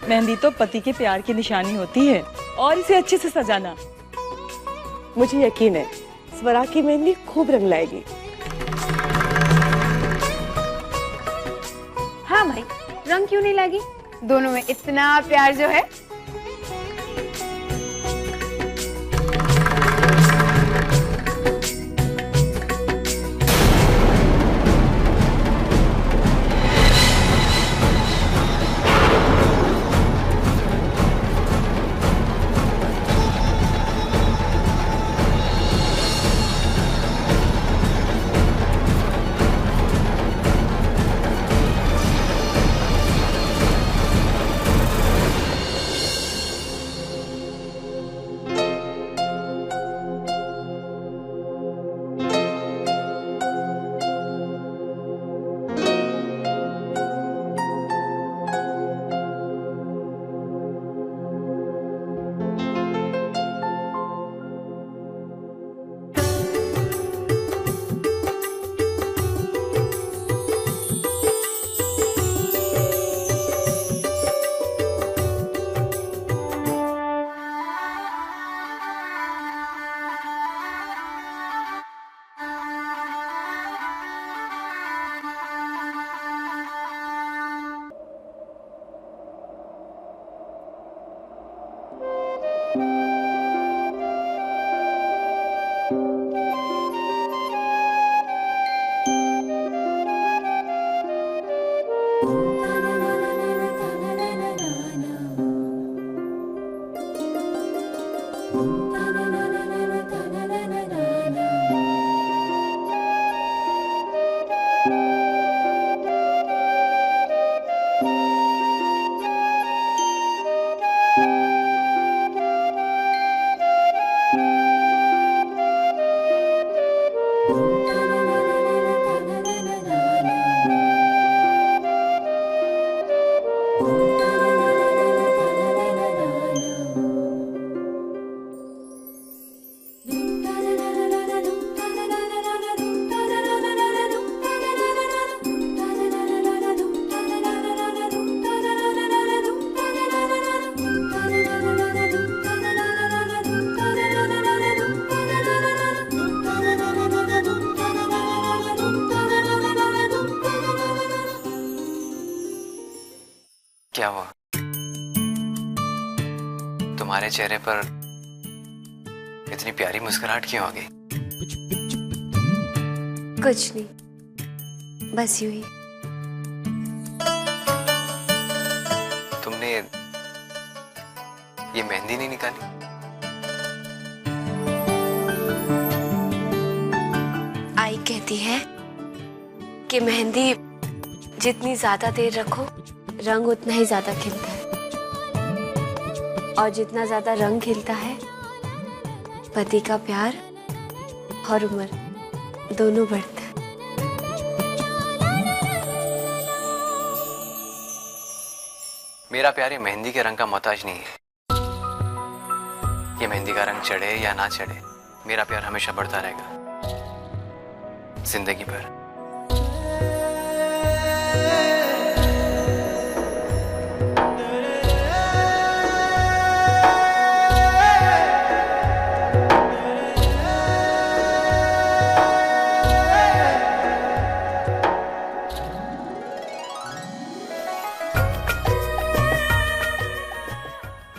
मेहंदी तो पति के प्यार की निशानी होती है और इसे अच्छे से सजाना। मुझे यकीन है स्वरा की मेहंदी खूब रंग लाएगी। हाँ भाई, रंग क्यों नहीं लाएगी? दोनों में इतना प्यार जो है। क्या हुआ? तुम्हारे चेहरे पर इतनी प्यारी मुस्कुराहट क्यों आ गई? कुछ नहीं, बस यूं ही। तुमने ये मेहंदी नहीं निकाली? आई कहती है कि मेहंदी जितनी ज्यादा देर रखो रंग उतना ही ज्यादा खिलता है, और जितना ज्यादा रंग खिलता है पति का प्यार और उम्र दोनों बढ़ता है। मेरा प्यार ये मेहंदी के रंग का मोहताज नहीं है। ये मेहंदी का रंग चढ़े या ना चढ़े, मेरा प्यार हमेशा बढ़ता रहेगा, जिंदगी भर।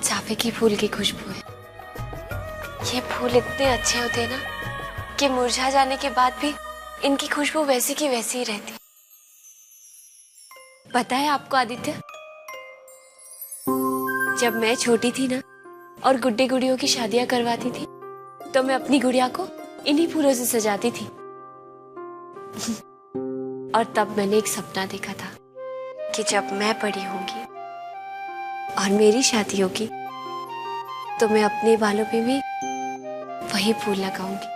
चाबे की फूल की खुशबू है। ये फूल इतने अच्छे होते हैं ना कि मुरझा जाने के बाद भी इनकी खुशबू वैसी की वैसी ही रहती। पता है आपको आदित्य, जब मैं छोटी थी ना और गुड्डे गुड़ियों की शादियां करवाती थी तो मैं अपनी गुड़िया को इन्हीं फूलों से सजाती थी। और तब मैंने एक सपना देखा था कि जब मैं बड़ी होंगी और मेरी शादी होगी तो मैं अपने बालों पे भी वही फूल लगाऊंगी।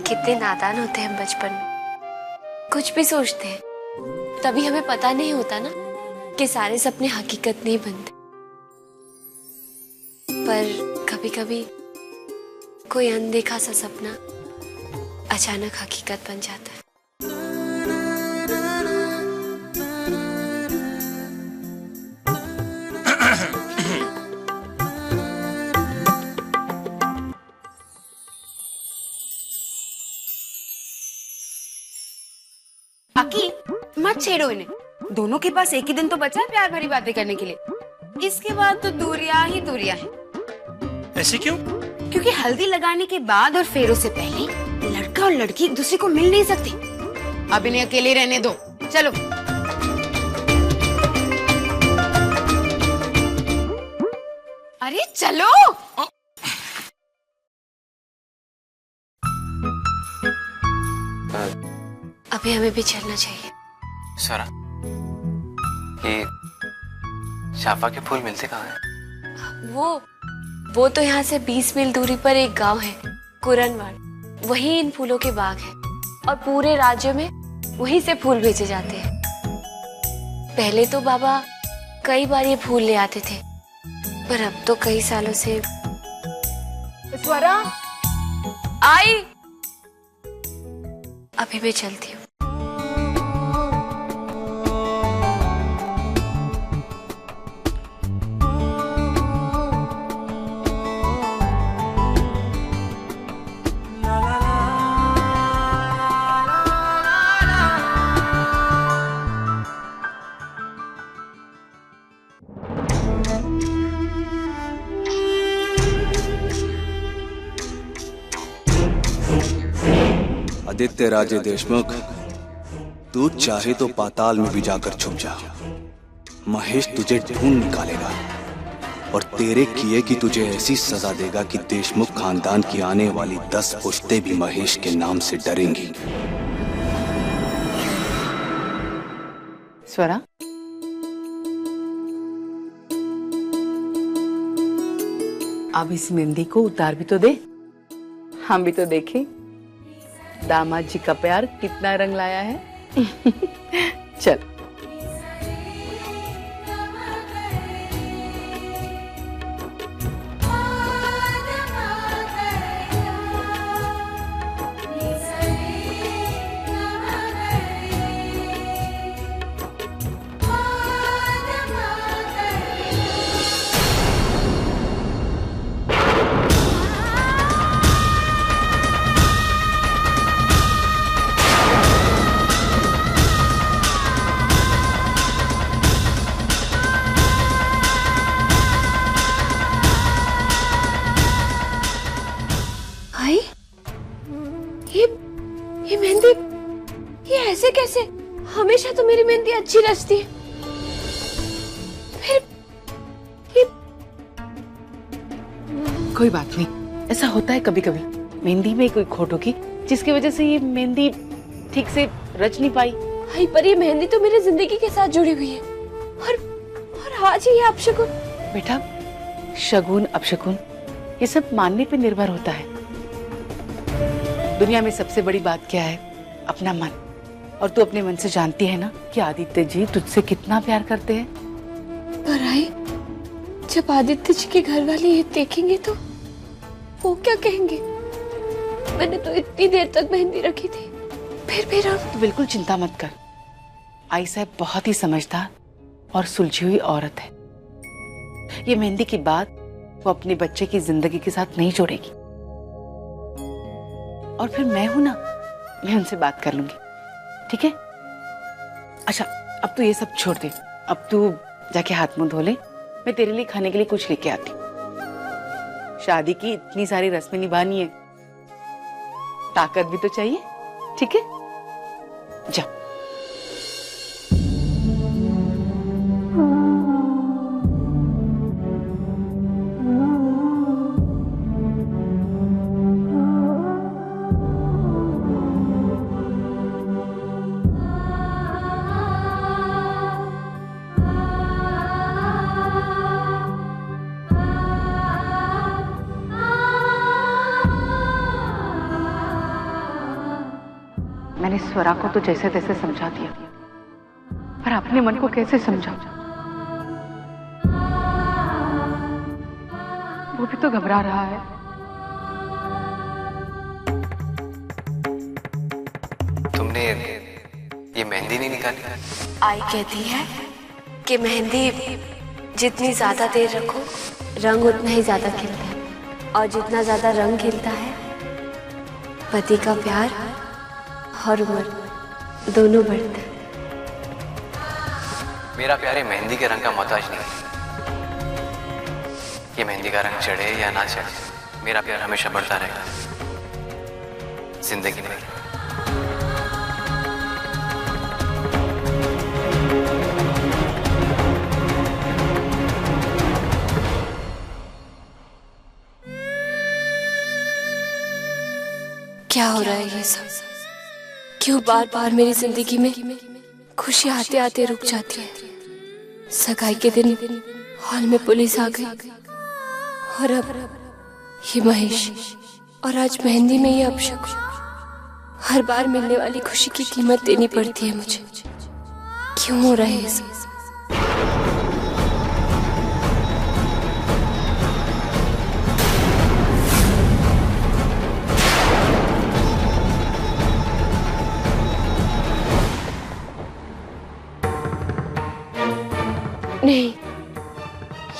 कितने नादान होते हैं हम बचपन में, कुछ भी सोचते हैं, तभी हमें पता नहीं होता ना कि सारे सपने हकीकत नहीं बनते। पर कभी कभी कोई अनदेखा सा सपना अचानक हकीकत बन जाता है। छेड़ो इन्हें। दोनों के पास एक ही दिन तो बचा है प्यार भरी बातें करने के लिए। इसके बाद तो दूरियां ही दूरियां हैं। ऐसे क्यों? क्योंकि हल्दी लगाने के बाद और फेरों से पहले लड़का और लड़की एक दूसरे को मिल नहीं सकते। अब इन्हें अकेले रहने दो, चलो। अरे चलो। अभी हमें भी चलना चाहिए। स्वरा, ये शाफा के फूल मिलते कहाँ हैं? वो तो यहाँ से 20 मील दूरी पर एक गांव है, कुरनवाड़। वही इन फूलों के बाग है और पूरे राज्य में वहीं से फूल भेजे जाते हैं। पहले तो बाबा कई बार ये फूल ले आते थे, पर अब तो कई सालों से। स्वरा, आई, अभी मैं चलती हूँ। आदित्य राजे देशमुख, तू चाहे तो पाताल में भी जाकर छुप जा। महेश तुझे ढूंढ निकालेगा और तेरे किए की तुझे ऐसी सजा देगा कि देशमुख खानदान की आने वाली 10 पुश्तें भी महेश के नाम से डरेंगी। स्वरा, अब इस मेहंदी को उतार भी तो दे, हम भी तो देखें दामाद जी का प्यार कितना रंग लाया है। चल। ये मेहंदी, ये ऐसे कैसे? हमेशा तो मेरी मेहंदी अच्छी रचती है, फिर ये... कोई बात नहीं, ऐसा होता है कभी कभी। मेहंदी में कोई खोट होगी जिसकी वजह से ये मेहंदी ठीक से रच नहीं पाई। हाय, पर ये मेहंदी तो मेरी जिंदगी के साथ जुड़ी हुई है। और आज ये अपशगुन। बेटा, शगुन अपशगुन ये सब मानने पे निर्भर होता है। दुनिया में सबसे बड़ी बात क्या है? अपना मन। और तू अपने मन से जानती है ना कि आदित्य जी तुझसे कितना प्यार करते हैं। पर आई, जब आदित्य जी के घर वाले ये देखेंगे तो वो क्या कहेंगे? मैंने तो इतनी देर तक मेहंदी रखी थी, फिर भी तो बिल्कुल चिंता मत कर। आई साहब बहुत ही समझदार और सुलझी हुई औरत है। ये मेहंदी की बात वो अपने बच्चे की जिंदगी के साथ नहीं जोड़ेगी। और फिर मैं हूं ना, मैं उनसे बात कर लूंगी, ठीक है? अच्छा, अब तू ये सब छोड़ दे। अब तू जाके हाथ मुंह धो ले, मैं तेरे लिए खाने के लिए कुछ लेके आती हूँ। शादी की इतनी सारी रस्में निभानी है, ताकत भी तो चाहिए, ठीक है? जा। मैंने स्वरा को तो जैसे तैसे समझा दिया, पर अपने मन को कैसे समझाऊं? वो भी तो घबरा रहा है। तुमने ये मेहंदी नहीं निकाली? आई कहती है कि मेहंदी जितनी ज्यादा देर रखो, रंग उतना ही ज्यादा खिलता है, और जितना ज्यादा रंग खिलता है, पति का प्यार और उम्र दोनों बढ़ता है। मेरा प्यार ये मेहंदी के रंग का मोहताज नहीं है। ये मेहंदी का रंग चढ़े या ना चढ़े, मेरा प्यार हमेशा बढ़ता रहेगा जिंदगी में। क्या हो रहा है ये सब? क्यों बार बार मेरी जिंदगी में खुशी आते आते रुक जाती है? सगाई के दिन हॉल में पुलिस आ गई और अब ये महेश, और आज मेहंदी में ये अपशकुन। हर बार मिलने वाली खुशी की कीमत देनी पड़ती है मुझे। क्यों हो रहा है ये सब? नहीं,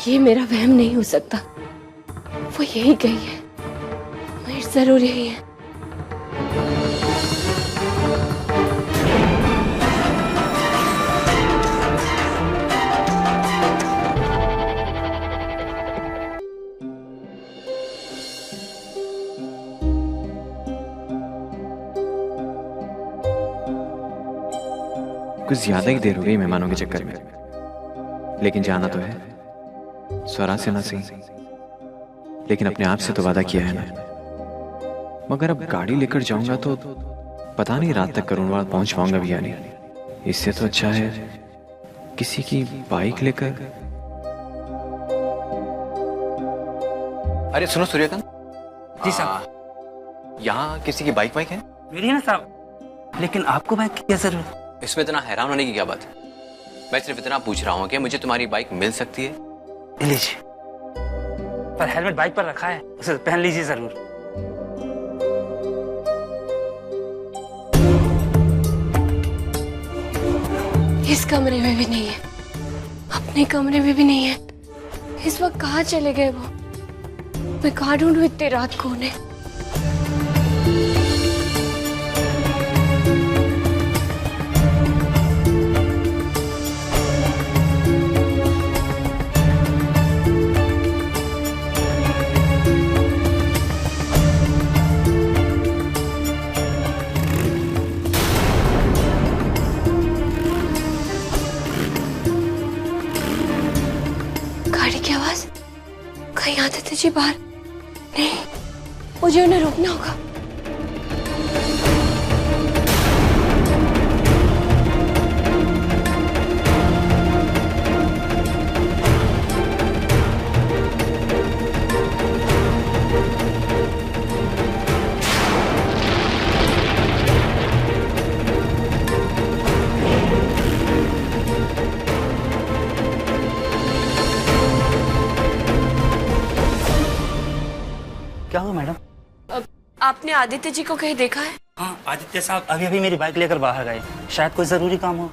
ये मेरा वहम नहीं हो सकता। वो यही गई है, महेश जरूर यही है। कुछ ज्यादा ही देर हो गई मेहमानों के चक्कर में, लेकिन जाना तो है। स्वरा से ना सही, लेकिन अपने आप से तो वादा किया है ना। मगर अब गाड़ी लेकर जाऊंगा तो पता नहीं रात तक करुणवाड़ पहुंच पाऊंगा भी या नहीं। इससे तो अच्छा है किसी की बाइक लेकर। अरे सुनो सूर्यकांत जी साहब, यहाँ किसी की बाइक है? मेरी है ना साहब, लेकिन आपको बाइक की क्या जरूरत? इसमें इतना हैरान होने की क्या बात है? मैं सिर्फ इतना पूछ रहा हूँ कि मुझे तुम्हारी बाइक मिल सकती है? लीजिए, पर हेलमेट बाइक पर रखा है, उसे पहन लीजिए जरूर। इस कमरे में भी नहीं है, अपने कमरे में भी नहीं है। इस वक्त कहाँ चले गए वो? मैं कहाँ ढूंढूं इतनी रात को उन्हें? गाड़ी की आवाज, कहीं आदित्य जी बाहर? नहीं, मुझे उन्हें रोकना होगा। क्या हुआ मैडम? आपने आदित्य जी को कहीं देखा है? हाँ, आदित्य साहब अभी अभी मेरी बाइक लेकर बाहर गए, शायद कोई जरूरी काम हो।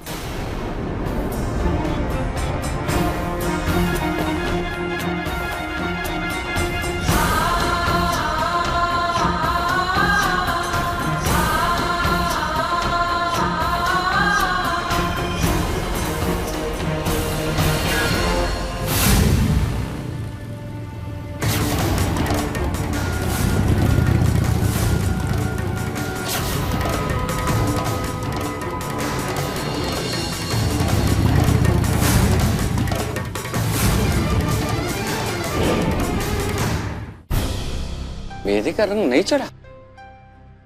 मेहंदी का रंग नहीं चढ़ा,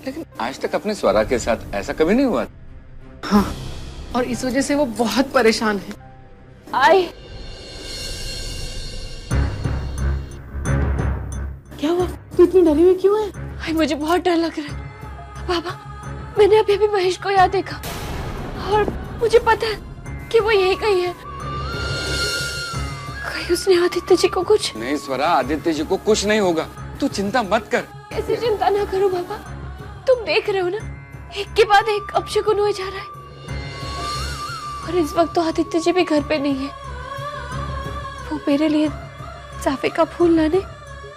लेकिन आज तक अपने स्वरा के साथ ऐसा कभी नहीं हुआ। हाँ, और इस वजह से वो बहुत परेशान है। आई, क्या हुआ? तू इतनी डरी हुई क्यों है? आई मुझे बहुत डर लग रहा है। बाबा, मैंने अभी भी महेश को यहाँ देखा और मुझे पता है कि वो यही कहीं है। कहीं उसने आदित्य जी को कुछ? नहीं स्वरा, आदित्य जी को कुछ नहीं होगा, तू चिंता मत कर। ऐसी चिंता ना करो बाबा, तुम देख रहे हो ना, एक के बाद एक अपशकुन हो जा रहा है। और इस वक्त तो आदित्य जी भी घर पे नहीं है। वो मेरे लिए साफे का फूल लाने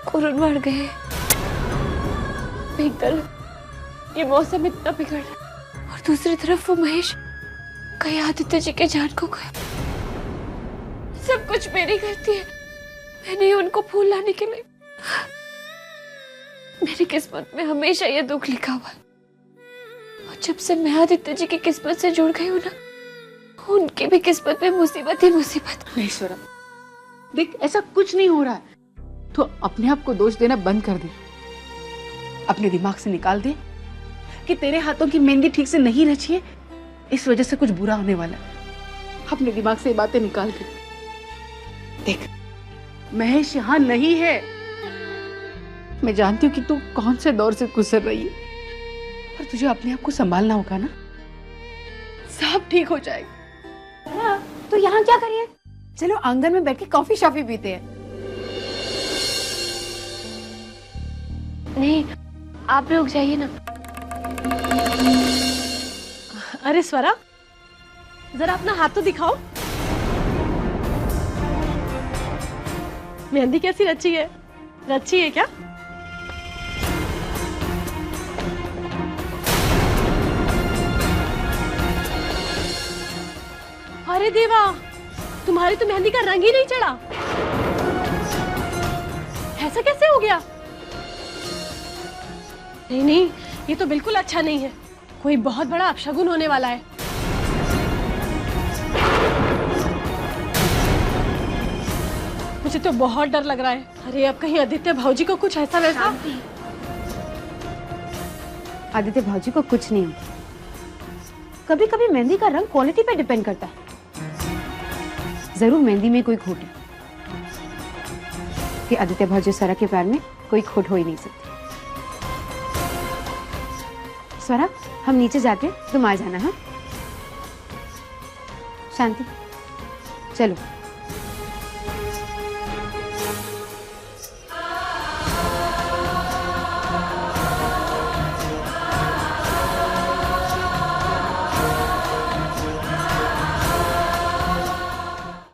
कुरुनवाड़ गए हैं। एक तरफ ये मौसम इतना बिगड़ रहा है और दूसरी तरफ वो महेश कहीं आदित्य जी के जान को गए। सब कुछ मेरी गलती है। मैंने ही उनको फूल लाने के लिए, मेरी किस्मत में हमेशा ये दुख लिखा हुआ है। और जब से मैं आदित्य जी की किस्मत से जुड़ गई हूँ ना, उनकी भी किस्मत में मुसीबत ही मुसीबत। नहीं स्वरा, देख ऐसा कुछ नहीं हो रहा है, तो अपने आप को दोष देना बंद कर दे। अपने दिमाग से निकाल दे कि तेरे हाथों की मेहंदी ठीक से नहीं रची है, इस वजह से कुछ बुरा होने वाला है। अपने दिमाग से ये बातें निकाल दे। देख महेश यहाँ नहीं है। मैं जानती हूँ कि तू कौन से दौर से गुजर रही है, पर तुझे अपने आप को संभालना होगा ना। सब ठीक हो जाएगा। तो यहाँ क्या करिए? चलो आंगन में बैठ के कॉफी शॉफी पीते हैं। नहीं, आप लोग जाइए ना। अरे स्वरा, जरा अपना हाथ तो दिखाओ। मेहंदी कैसी रची है? रची है क्या? अरे देवा, तुम्हारी तो मेहंदी का रंग ही नहीं चढ़ा। ऐसा कैसे हो गया? नहीं नहीं, ये तो बिल्कुल अच्छा नहीं है। कोई बहुत बड़ा अपशगुन होने वाला है। मुझे तो बहुत डर लग रहा है। अरे अब कहीं आदित्य भाऊजी को कुछ ऐसा वैसा। आदित्य भाऊजी को कुछ नहीं होता। कभी कभी मेहंदी का रंग क्वालिटी पे डिपेंड करता है। जरूर मेहंदी में कोई खोट है कि आदित्य भाऊजी स्वरा के प्यार में कोई खोट हो ही नहीं सकती। स्वरा, हम नीचे जाते हैं, तुम आ जाना। हाँ शांति, चलो।